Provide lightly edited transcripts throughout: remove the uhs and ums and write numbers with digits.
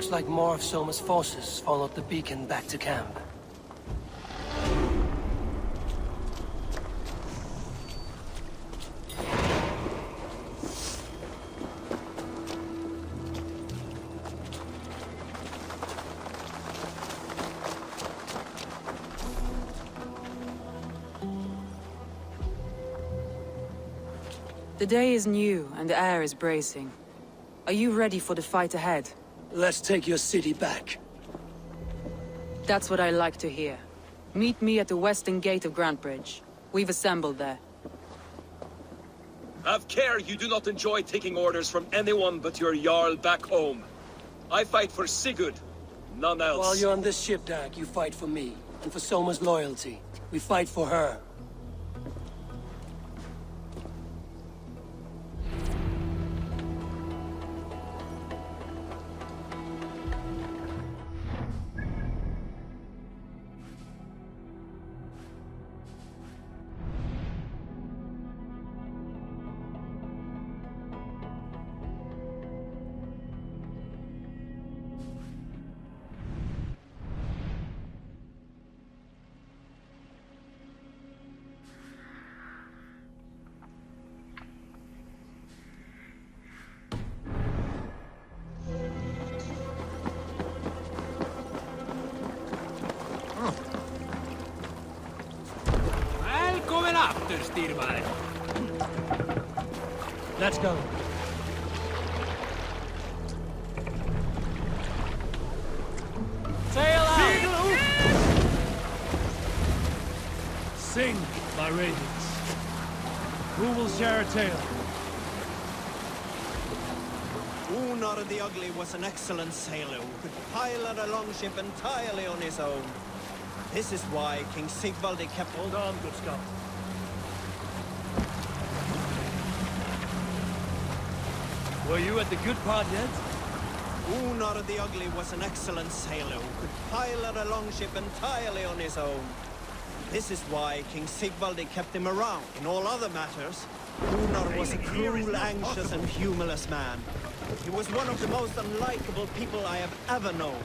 Looks like more of Soma's forces followed the beacon back to camp. The day is new, and the air is bracing. Are you ready for the fight ahead? Let's take your city back. That's what I like to hear. Meet me at the western gate of Grantbridge. We've assembled there. Have care you do not enjoy taking orders from anyone but your Jarl back home. I fight for Sigurd, none else. While you're on this ship, Dag, you fight for me. And for Soma's loyalty. We fight for her. Let's go. Sail out! Sing, my ravens. Who will share a tale? Unar the Ugly was an excellent sailor who could pilot a longship entirely on his own. This is why King Sigvaldi kept... Hold on, good Scott. Were you at the good part yet? Unar the Ugly was an excellent sailor who could pilot a longship entirely on his own. This is why King Sigvaldi kept him around. In all other matters, Unar was a cruel, anxious and humorless man. He was one of the most unlikable people I have ever known.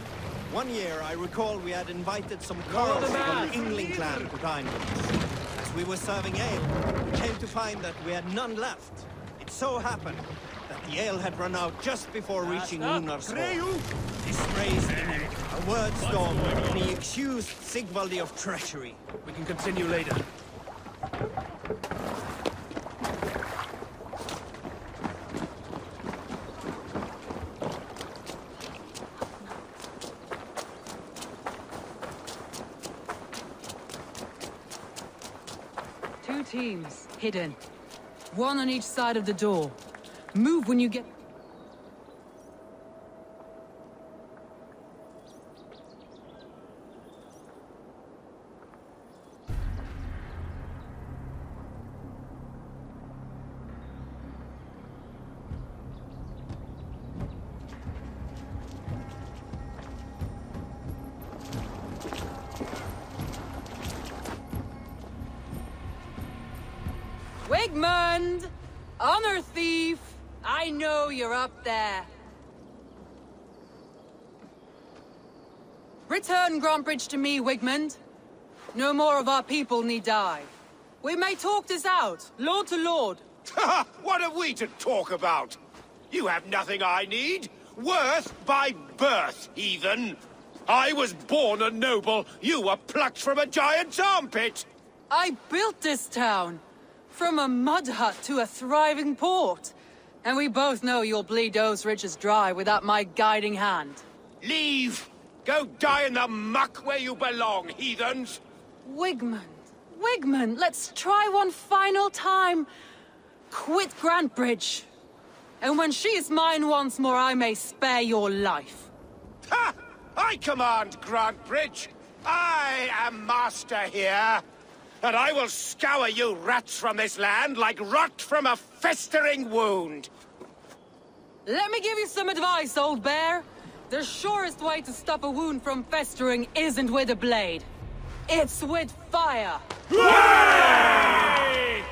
One year, I recall we had invited some Carls from the Engling clan to dine with us. As we were serving ale, we came to find that we had none left. It so happened that the ale had run out just before reaching Unar's hall. This raised a word storm, and he accused Sigvaldi of treachery. We can continue later. Two teams, hidden. One on each side of the door. Move when you get... Wigmund! Honor thief! I know you're up there. Return Grantbridge to me, Wigmund. No more of our people need die. We may talk this out, lord to lord. What have we to talk about? You have nothing I need. Worth by birth, heathen. I was born a noble. You were plucked from a giant's armpit. I built this town. From a mud hut to a thriving port. And we both know you'll bleed those riches dry without my guiding hand. Leave! Go die in the muck where you belong, heathens! Wigmund, Wigmund, let's try one final time. Quit Grantbridge. And when she is mine once more, I may spare your life. Ha! I command Grantbridge. I am master here. And I will scour you rats from this land like rot from a festering wound. Let me give you some advice, old bear. The surest way to stop a wound from festering isn't with a blade. It's with fire. Hooray!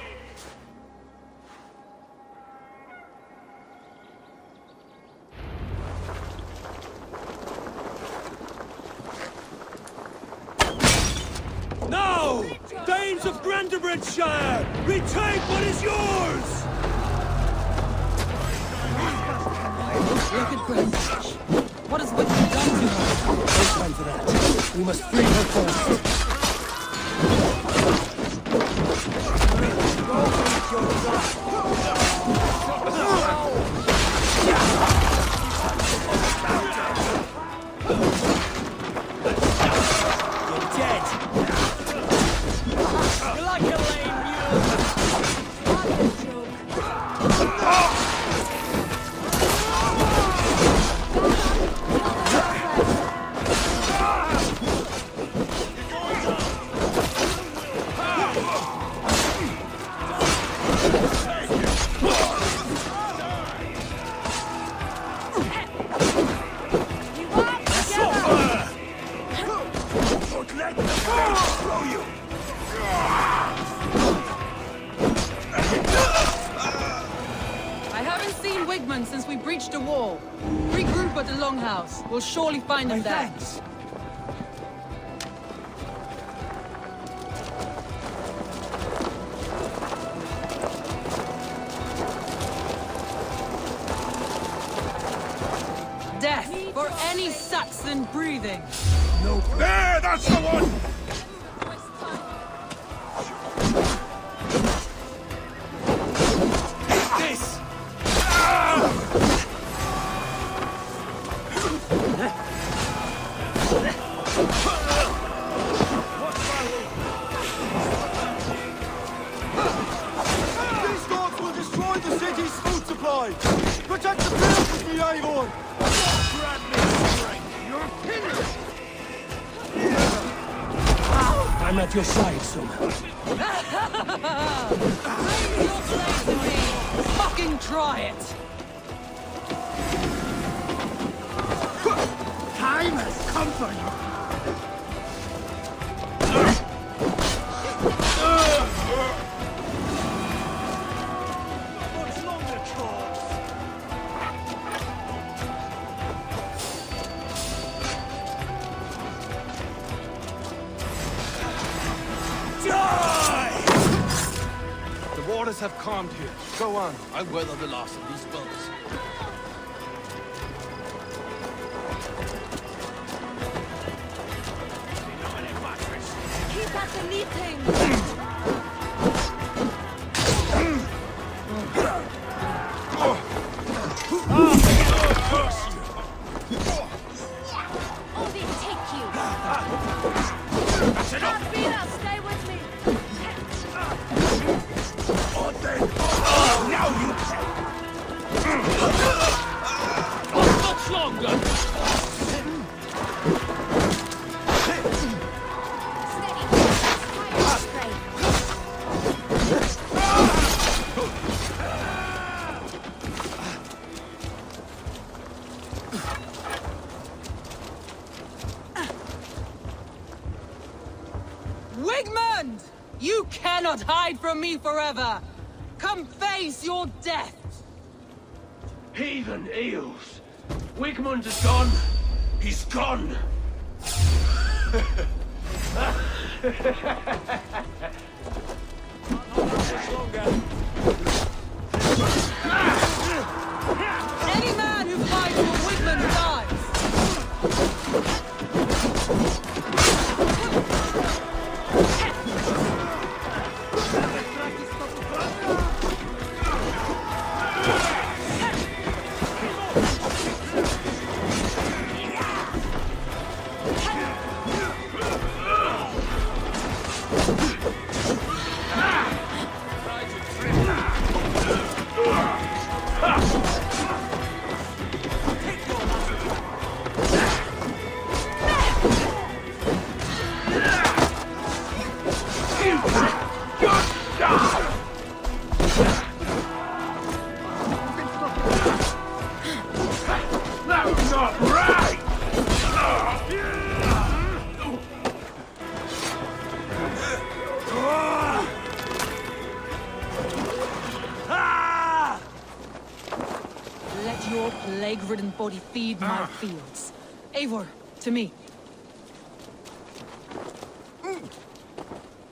Shire! Retake what is yours! Look at Grandbridge. What has Wickham done to her? No time for that. We must free her first. Since we breached a wall. Regroup at the Longhouse. We'll surely find them there. Thanks. Death for any Saxon breathing. No. There, that's the one! Protect the field with me, Avon! Grab me straight! You're finished! I'm at your side, somehow. Fucking try it! Time has come for you! Have calmed here. Go on. I weather the loss of these foes. Keep at the meeting! Wigmund! You cannot hide from me forever! Come face your death! Heathen eels! Wigmund is gone! He's gone! Any man who fights for Wigmund dies! Plague-ridden body feed my fields. Eivor, to me.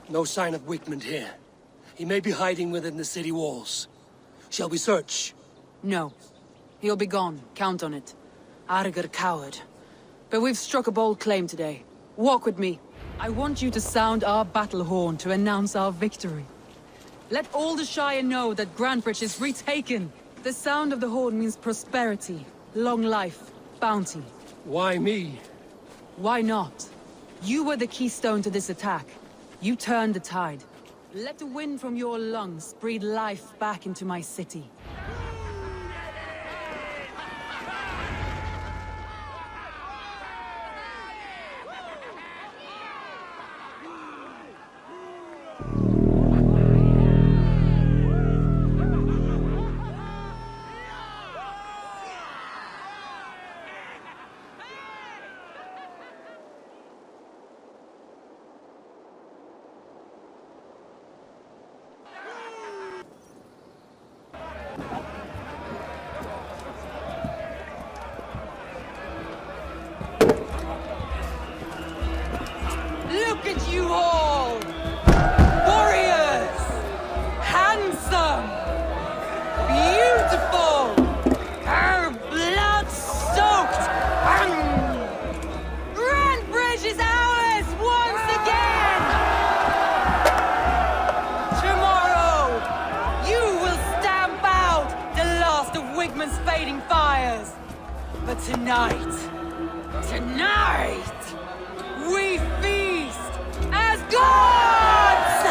No sign of Wigmund here. He may be hiding within the city walls. Shall we search? No. He'll be gone. Count on it. Arger coward. But we've struck a bold claim today. Walk with me. I want you to sound our battle horn to announce our victory. Let all the Shire know that Grantebridge is retaken. The sound of the horn means prosperity, long life, bounty. Why me? Why not? You were the keystone to this attack. You turned the tide. Let the wind from your lungs breathe life back into my city. Look at you all! Warriors! Handsome! Beautiful! Blood-soaked! Grantebridge is ours once again! Tomorrow, you will stamp out the last of Wigman's fading fires. But tonight, we feast as gods!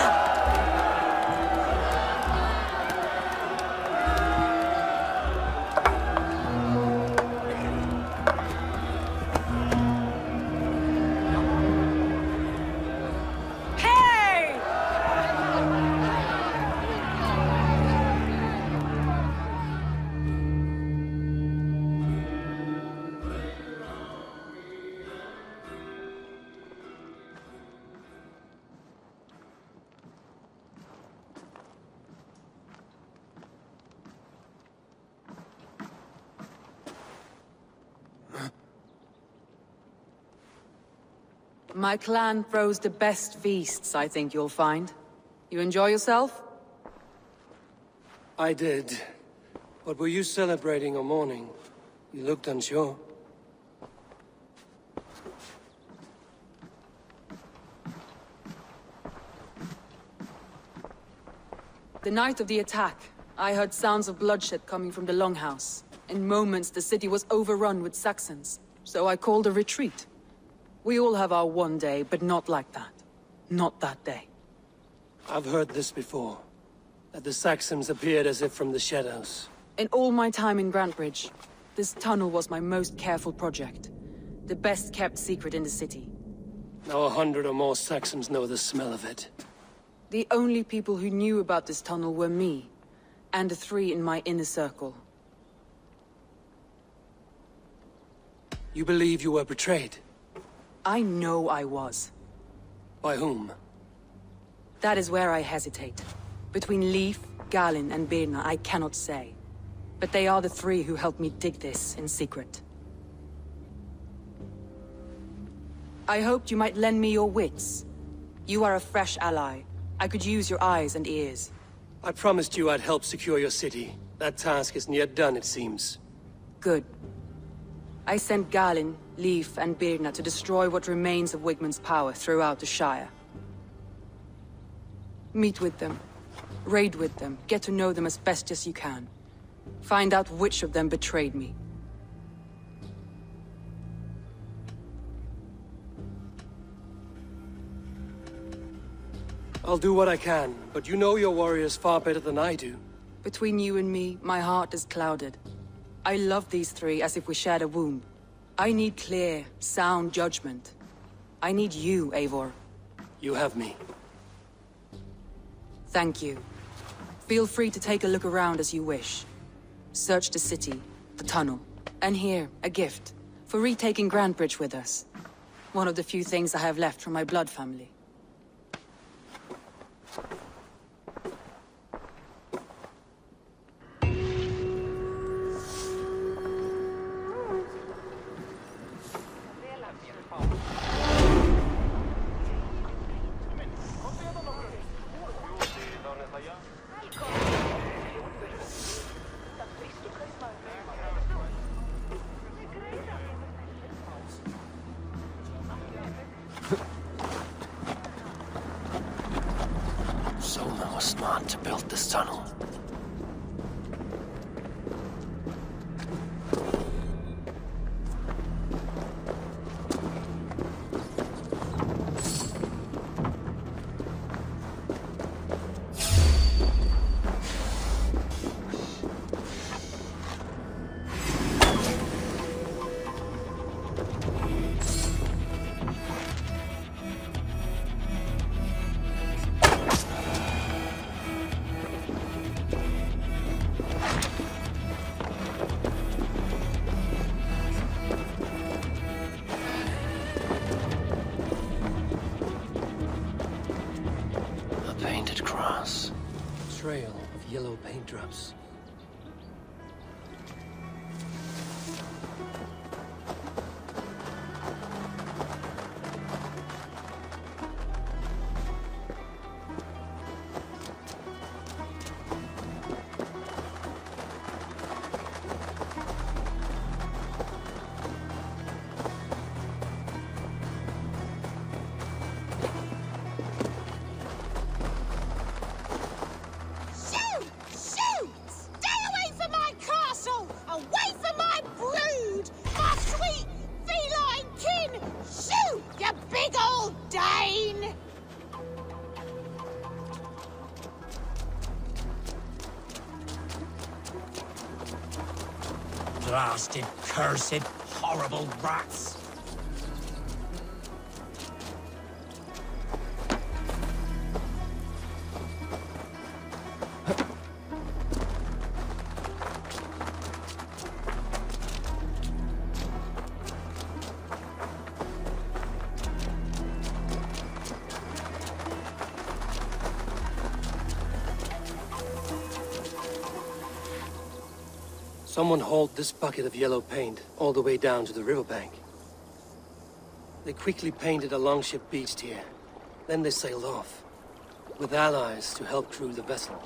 Hey! My clan throws the best feasts, I think you'll find. You enjoy yourself? I did. But were you celebrating or mourning? You looked unsure. The night of the attack, I heard sounds of bloodshed coming from the Longhouse. In moments, the city was overrun with Saxons, so I called a retreat. We all have our one day, but not like that. Not that day. I've heard this before. That the Saxons appeared as if from the shadows. In all my time in Grantebridge, this tunnel was my most careful project. The best kept secret in the city. Now 100 or more Saxons know the smell of it. The only people who knew about this tunnel were me, and the 3 in my inner circle. You believe you were betrayed? I know I was. By whom? That is where I hesitate. Between Leif, Galin, and Birna, I cannot say. But they are the 3 who helped me dig this in secret. I hoped you might lend me your wits. You are a fresh ally. I could use your eyes and ears. I promised you I'd help secure your city. That task isn't yet done, it seems. Good. I sent Galin, Leif, and Birna to destroy what remains of Wigman's power throughout the Shire. Meet with them. Raid with them. Get to know them as best as you can. Find out which of them betrayed me. I'll do what I can, but you know your warriors far better than I do. Between you and me, my heart is clouded. I love these 3 as if we shared a womb. I need clear, sound judgment. I need you, Eivor. You have me. Thank you. Feel free to take a look around as you wish. Search the city, the tunnel, and here, a gift, for retaking Grantebridge with us. One of the few things I have left from my blood family. to build this tunnel. Trail of yellow paint drops. Blasted, cursed, horrible rats! Someone hauled this bucket of yellow paint all the way down to the riverbank. They quickly painted a longship beached here. Then they sailed off, with allies to help crew the vessel.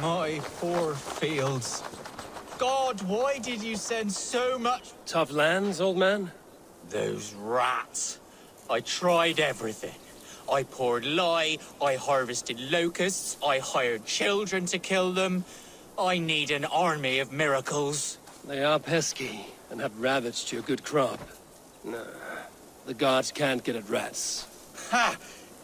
My poor fields. God, why did you send so much... Tough lands, old man? Those rats. I tried everything. I poured lye, I harvested locusts, I hired children to kill them. I need an army of miracles. They are pesky and have ravaged your good crop. Nah, the gods can't get at rats. Ha!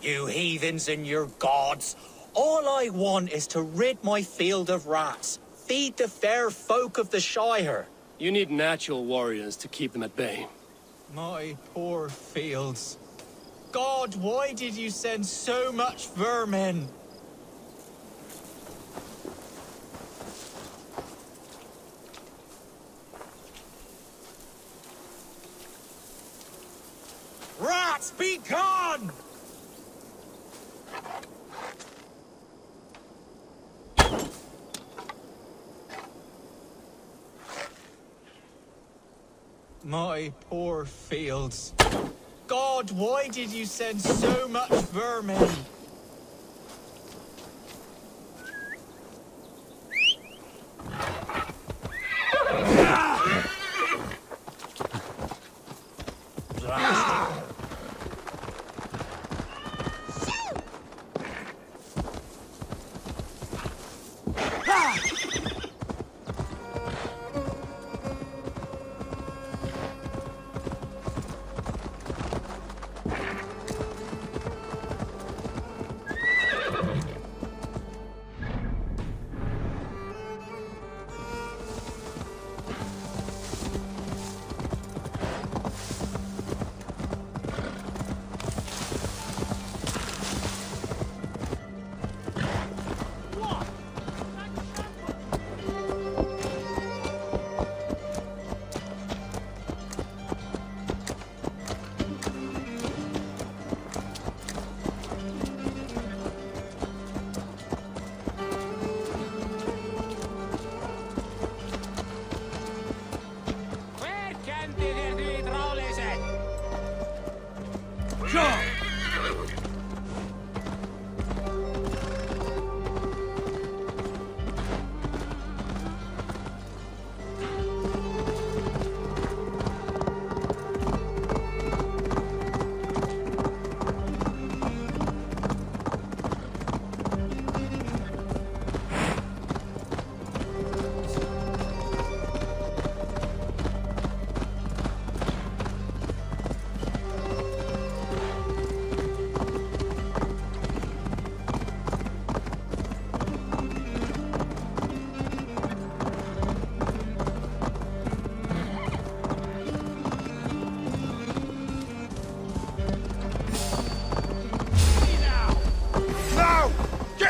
You heathens and your gods. All I want is to rid my field of rats. Feed the fair folk of the Shire. You need natural warriors to keep them at bay. My poor fields. God, why did you send so much vermin? Rats, be gone! My poor fields. God, why did you send so much vermin?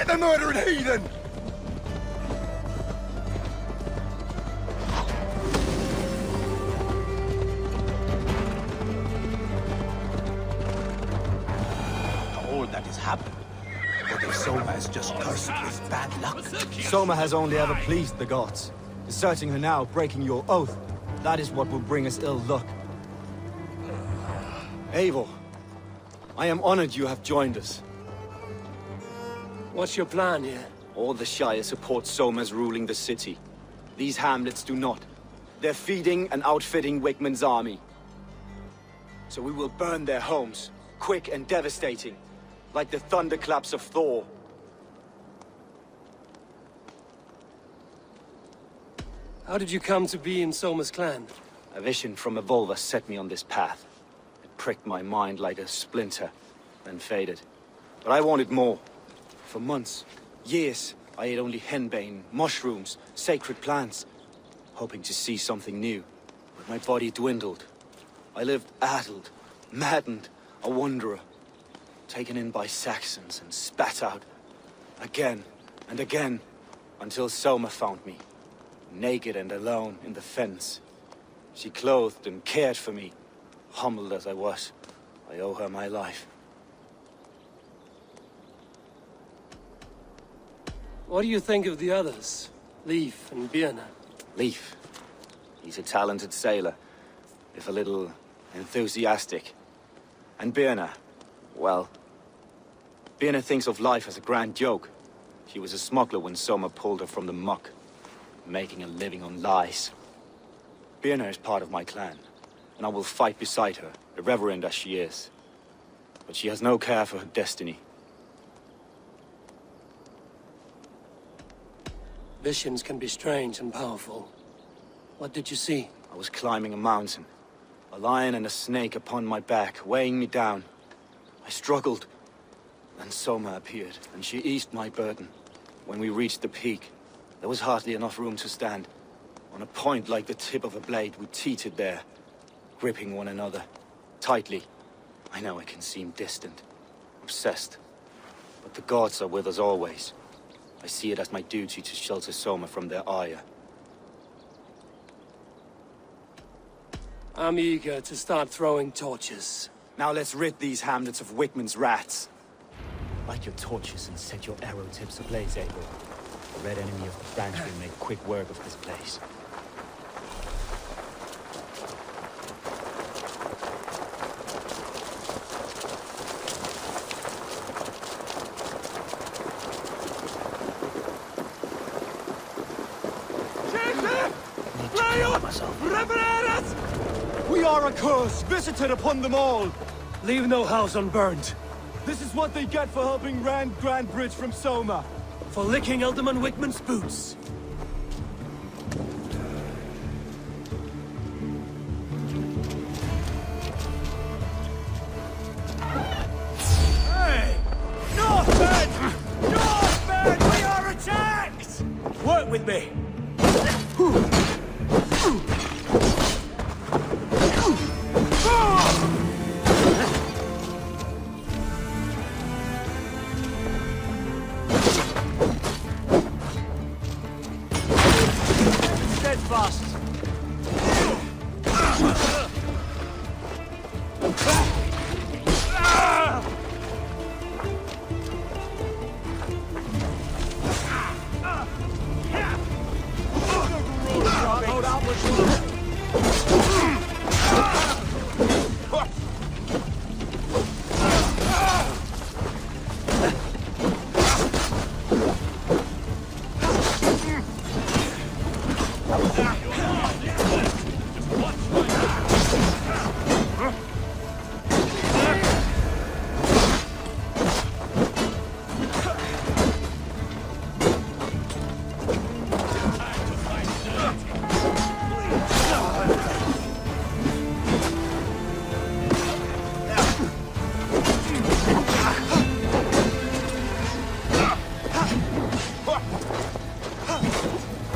The murdering heathen! All that has happened. But if Soma is just cursed with bad luck. Soma has only ever pleased the gods. Deserting her now, breaking your oath, that is what will bring us ill luck. Eivor, I am honored you have joined us. What's your plan here? All the Shire support Soma's ruling the city. These hamlets do not. They're feeding and outfitting Wickman's army. So we will burn their homes, quick and devastating, like the thunderclaps of Thor. How did you come to be in Soma's clan? A vision from Evolva set me on this path. It pricked my mind like a splinter, then faded. But I wanted more. For months, years, I ate only henbane, mushrooms, sacred plants, hoping to see something new. But my body dwindled. I lived addled, maddened, a wanderer, taken in by Saxons and spat out, again and again, until Soma found me, naked and alone in the fens. She clothed and cared for me, humbled as I was. I owe her my life. What do you think of the others? Leif and Birna? Leif. He's a talented sailor, if a little enthusiastic. And Birna, well, Birna thinks of life as a grand joke. She was a smuggler when Soma pulled her from the muck, making a living on lies. Birna is part of my clan, and I will fight beside her, irreverent as she is. But she has no care for her destiny. Visions can be strange and powerful. What did you see? I was climbing a mountain. A lion and a snake upon my back, weighing me down. I struggled. Then Soma appeared, and she eased my burden. When we reached the peak, there was hardly enough room to stand. On a point like the tip of a blade, we teetered there, gripping one another, tightly. I know it can seem distant, obsessed, but the gods are with us always. I see it as my duty to shelter Soma from their ire. I'm eager to start throwing torches. Now let's rid these hamlets of Wickman's rats. Light your torches and set your arrow tips ablaze, Abel. The red enemy of the branch will make quick work of this place. We are a curse visited upon them all! Leave no house unburned. This is what they get for helping Rand Grand Bridge from Soma. For licking Alderman Wickman's boots. Hey! Northmen! Northmen! We are attacked! Work with me. Steadfast!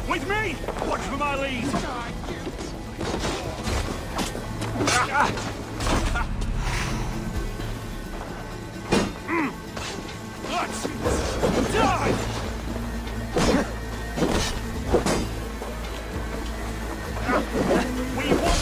With me! Watch for my lead! Let's die! We want...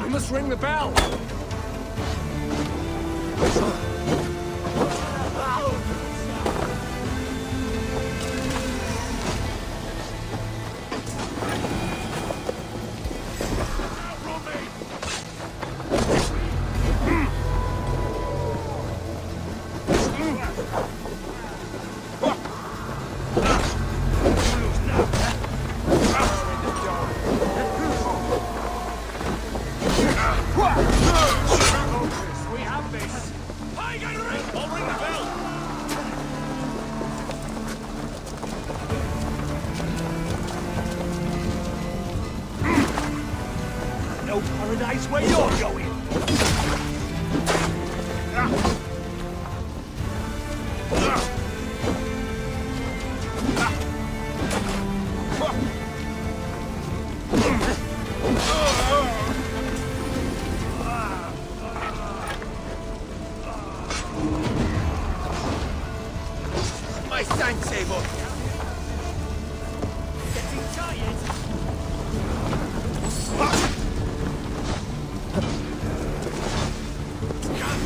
We must ring the bell! Paradise where you're going! My saber! Getting tired!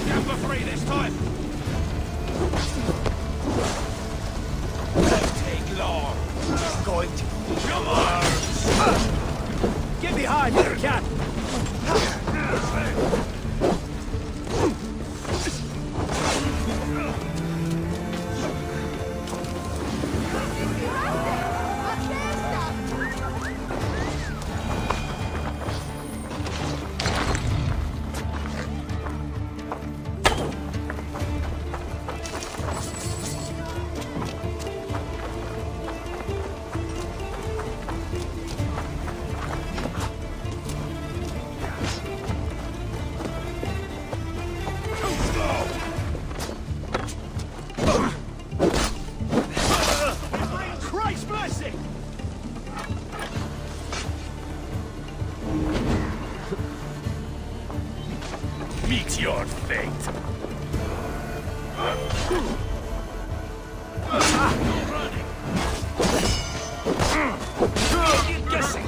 Can't for free this time! Won't take long! It's going to... Come on! Get behind me, cat! Meet your fate. Running. Guessing.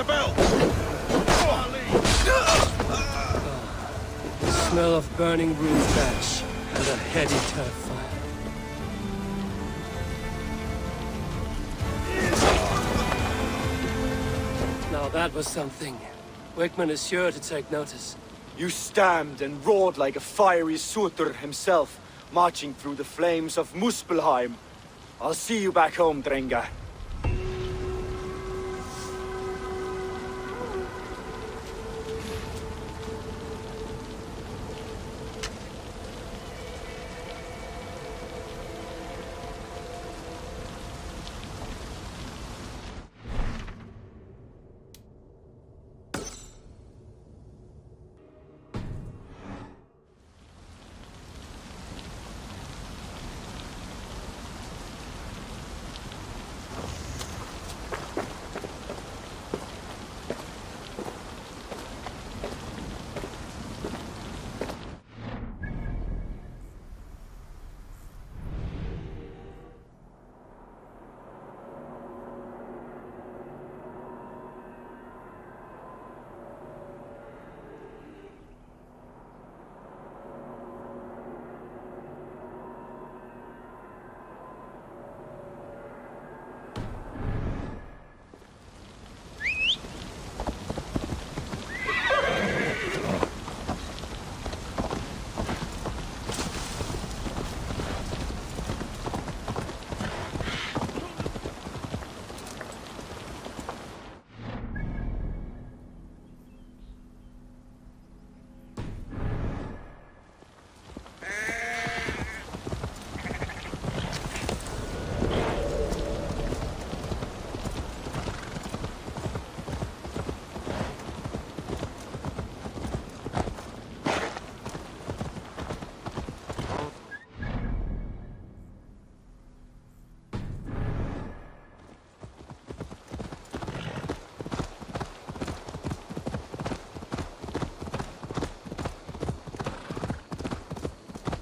belt! The smell of burning roof ash and a heady turf fire. Now that was something. Wickman is sure to take notice. You stamped and roared like a fiery Surtur himself, marching through the flames of Muspelheim. I'll see you back home, Drenga.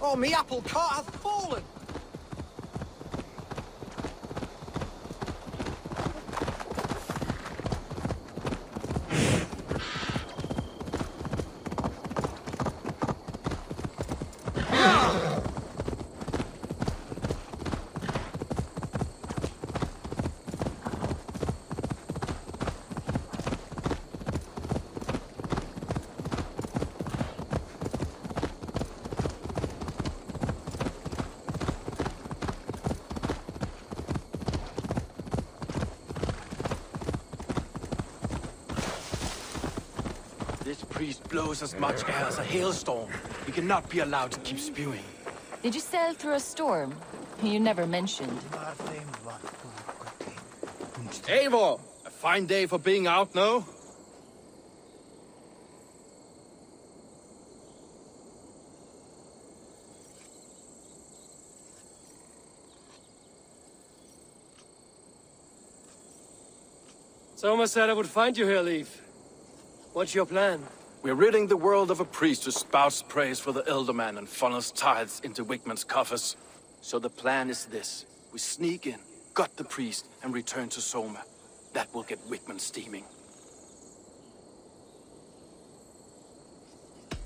Oh, me apple cart hath fallen! This priest blows as much air as a hailstorm. He cannot be allowed to keep spewing. Did you sail through a storm? You never mentioned. Eivor! A fine day for being out, no? Soma said I would find you here, Leaf. What's your plan? We're ridding the world of a priest who spouts praise for the Elderman and funnels tithes into Wickman's coffers. So the plan is this. We sneak in, gut the priest, and return to Soma. That will get Wickman steaming.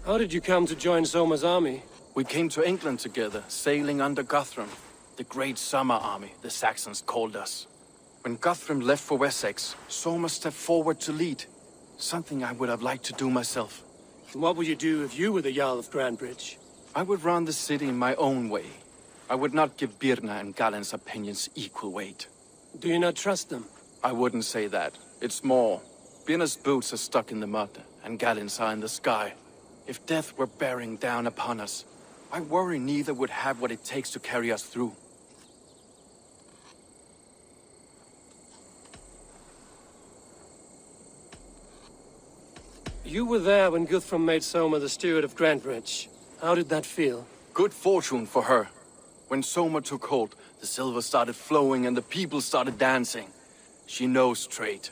How did you come to join Soma's army? We came to England together, sailing under Guthrum. The Great Summer Army, the Saxons called us. When Guthrum left for Wessex, Soma stepped forward to lead. Something I would have liked to do myself. What would you do if you were the Jarl of Grandbridge? I would run the city in my own way. I would not give Birna and Galen's opinions equal weight. Do you not trust them? I wouldn't say that. It's more. Birna's boots are stuck in the mud, and Galen's are in the sky. If death were bearing down upon us, I worry neither would have what it takes to carry us through. You were there when Guthrum made Soma the steward of Grandbridge. How did that feel? Good fortune for her. When Soma took hold, the silver started flowing and the people started dancing. She knows trade.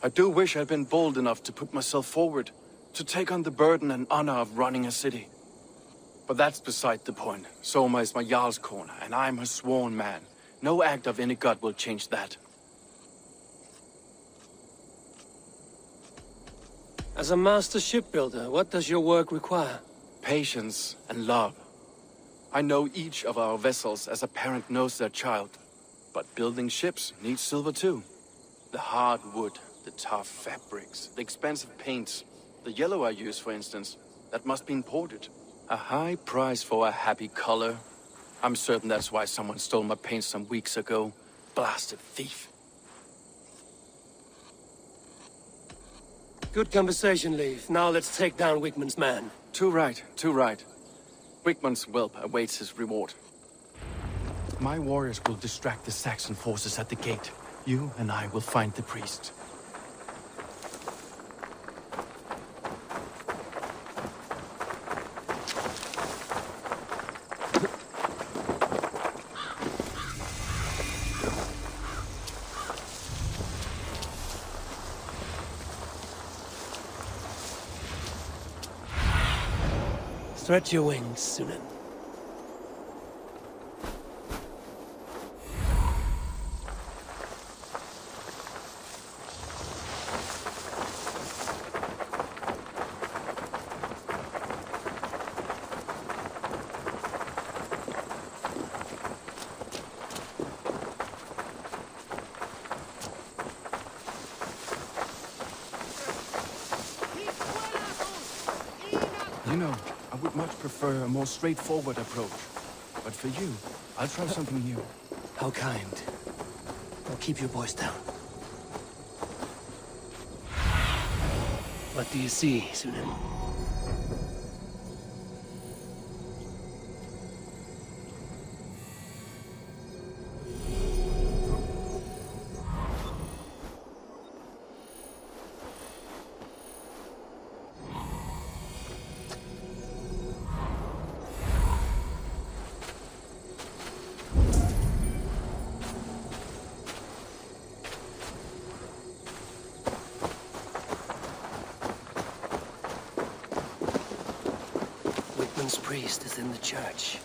I do wish I'd been bold enough to put myself forward, to take on the burden and honor of running a city. But that's beside the point. Soma is my Jarl's corner, and I'm her sworn man. No act of any god will change that. As a master shipbuilder, what does your work require? Patience and love. I know each of our vessels as a parent knows their child. But building ships needs silver too. The hard wood, the tough fabrics, the expensive paints. The yellow I use, for instance, that must be imported. A high price for a happy color. I'm certain that's why someone stole my paint some weeks ago. Blasted thief. Good conversation, Leif. Now let's take down Wigman's man. Too right, too right. Wigman's whelp awaits his reward. My warriors will distract the Saxon forces at the gate. You and I will find the priest. Stretch your wings, Sunan. You know, I would much prefer a more straightforward approach. But for you, I'll try something new. How kind. Now keep your voice down. What do you see, Sunan? Wigman's priest is in the church.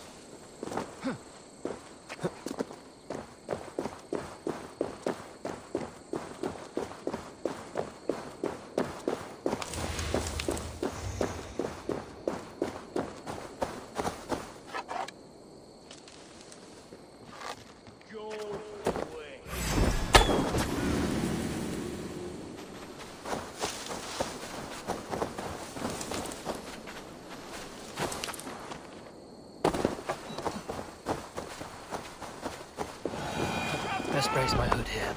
Best brace my hood here.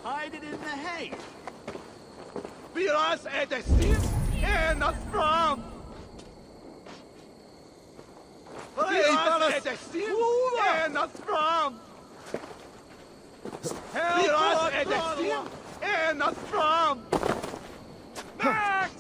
Hide it in the hay. Viras är det sist ända fram. Viras är det sist ända fram. Viras är det sist ända fram. Max!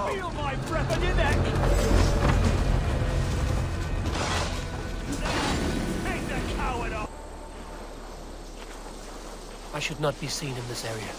Feel my breath on your neck! Take the coward off! I should not be seen in this area.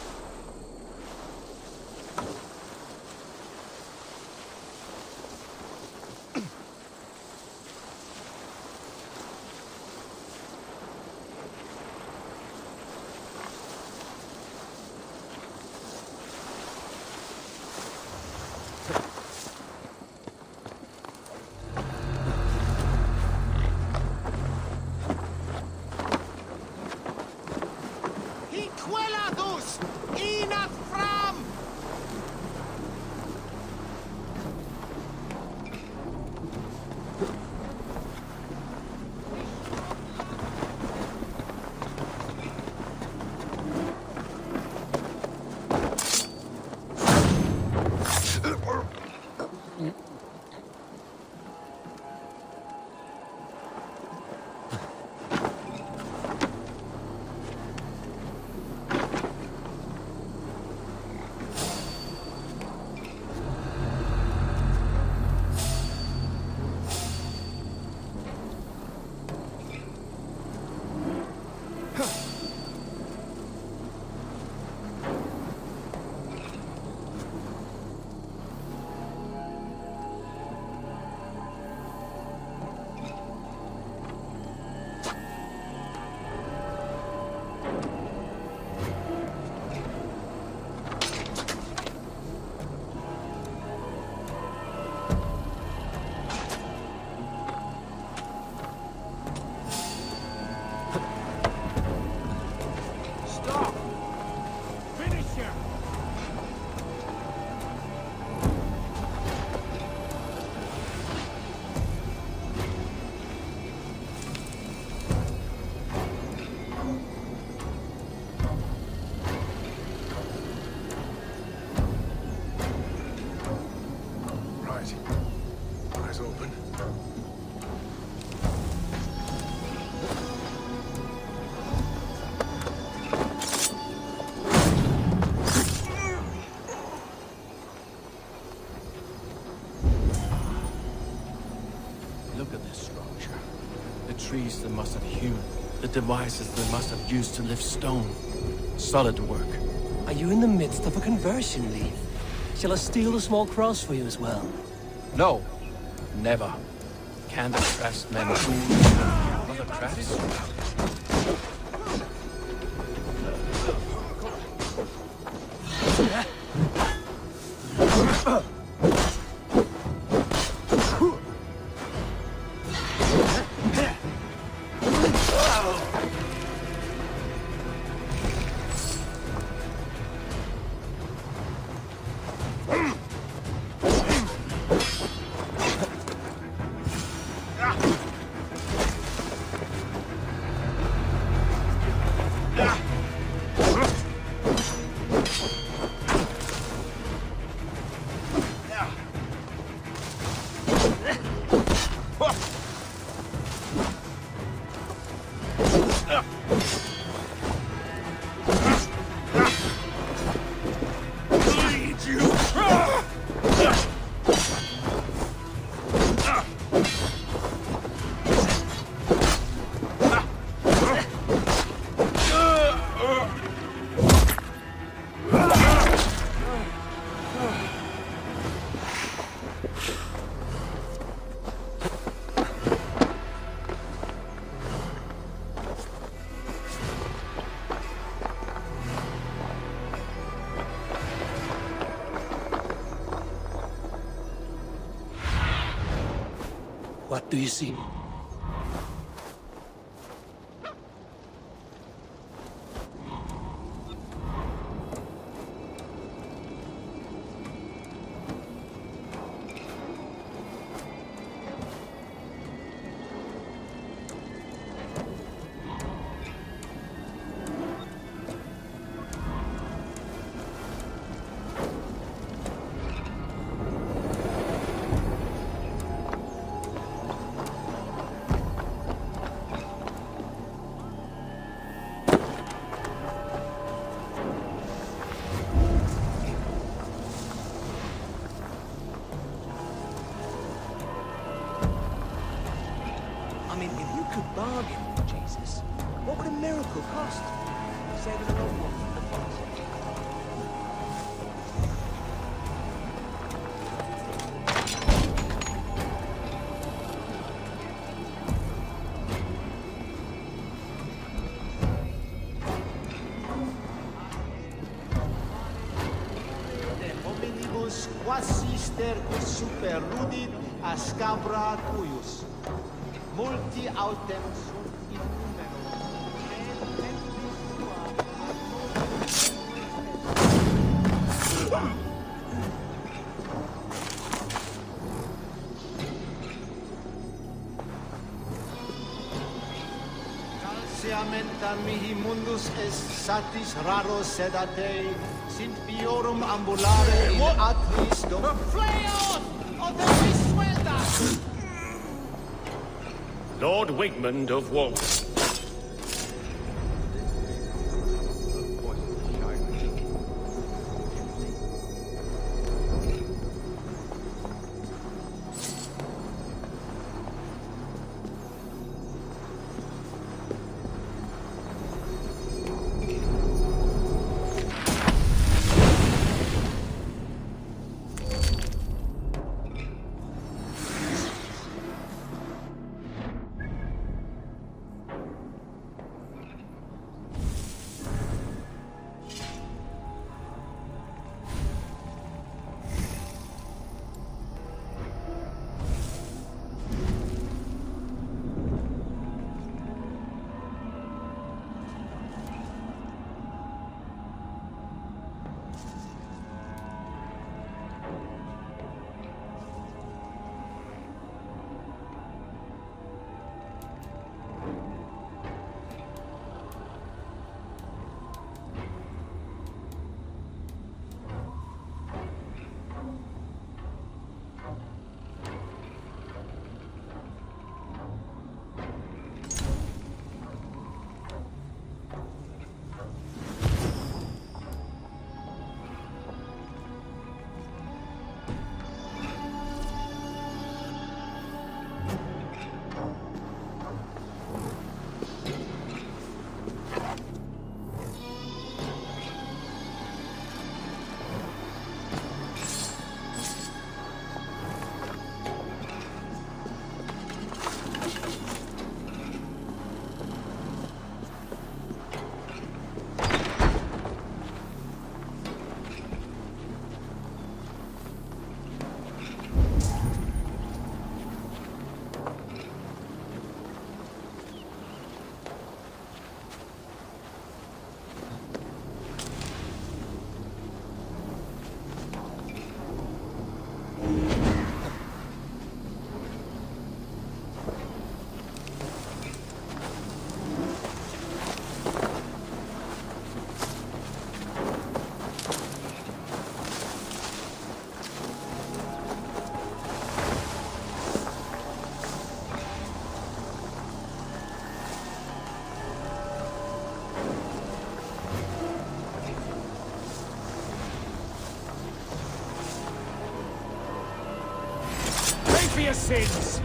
Look at this structure. The trees they must have hewn. The devices they must have used to lift stone. Solid work. Are you in the midst of a conversion, Leaf? Shall I steal the small cross for you as well? No. Never. Can't trust men who... Other crafts? What do you see? I mean, if you could bargain with Jesus, what would a miracle cost? Saving a lot more from the fox. De hominibus quasister super ludit ascabra cuius. Multi autem sunt in numero. Calciamentan mihi mundus est satis raro sedate, sint biorum ambulare in atris dom... Fleos! O de visueldas! Lord Wigmund of Wolf. your sins!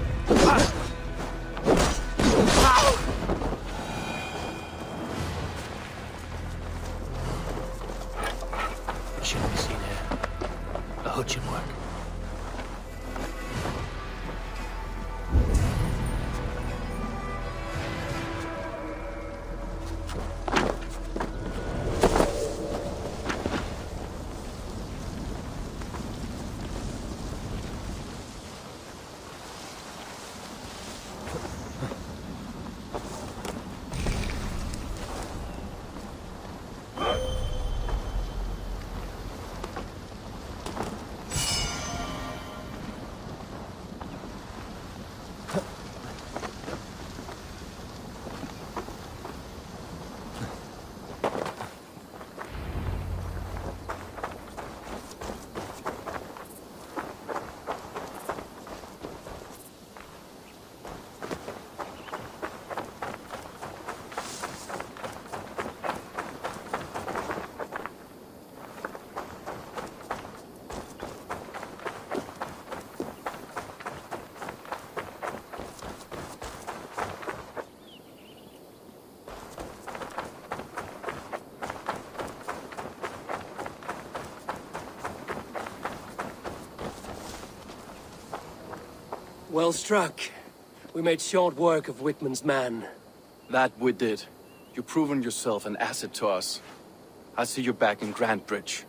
Shouldn't be seen here. A hood should work. Well struck. We made short work of Whitman's man. That we did. You've proven yourself an asset to us. I see you back in Grantbridge.